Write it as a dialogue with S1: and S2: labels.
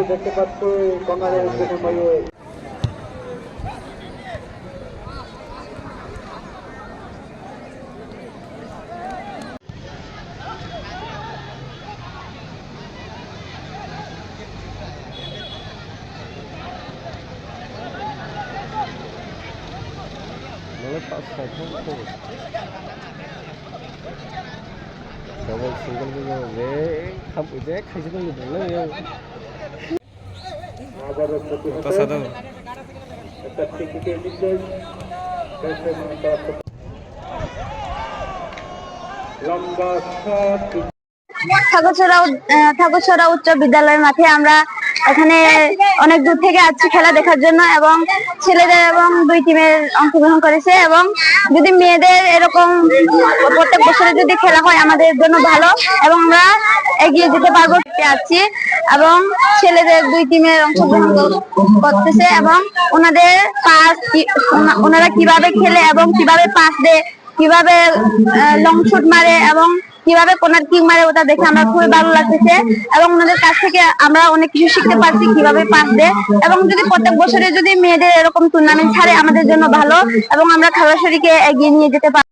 S1: দেখতে পাচ্ছি কর্নারের
S2: double single वे हम इधर खाइसे तो निकल रहे हैं तो सादा
S1: লম্বা শট
S3: ঠাকুরছড়া উচ্চ বিদ্যালয়ের মাঠে আমরা এখানে অনেক দূর থেকে আসছি খেলা দেখার জন্য এবং ছেলেদের এবং দুই টিমের অংশগ্রহণ করেছে এবং যদি মেয়েদের এরকম প্রত্যেক বছরে যদি খেলা হয় আমাদের জন্য ভালো এবং আমরা এগিয়ে যেতে পারবো আছি এবং ছেলেদের দুই টিমের অংশগ্রহণ করতেছে এবং ওনাদের পাস ওনারা কিভাবে খেলে এবং কিভাবে পাস দেয় কিভাবে লং শুট মারে এবং কিভাবে কর্নার কিক মারে ওটা দেখে আমরা খুবই ভালো লাগতেছে এবং ওনাদের কাছ থেকে আমরা অনেক কিছু শিখতে পারছি কিভাবে পাস দেয় এবং যদি প্রত্যেক বছরে যদি মেয়েদের এরকম টুর্নামেন্ট ছাড়ে আমাদের জন্য ভালো এবং আমরা খেলাশরীকে এগিয়ে নিয়ে যেতে পারি।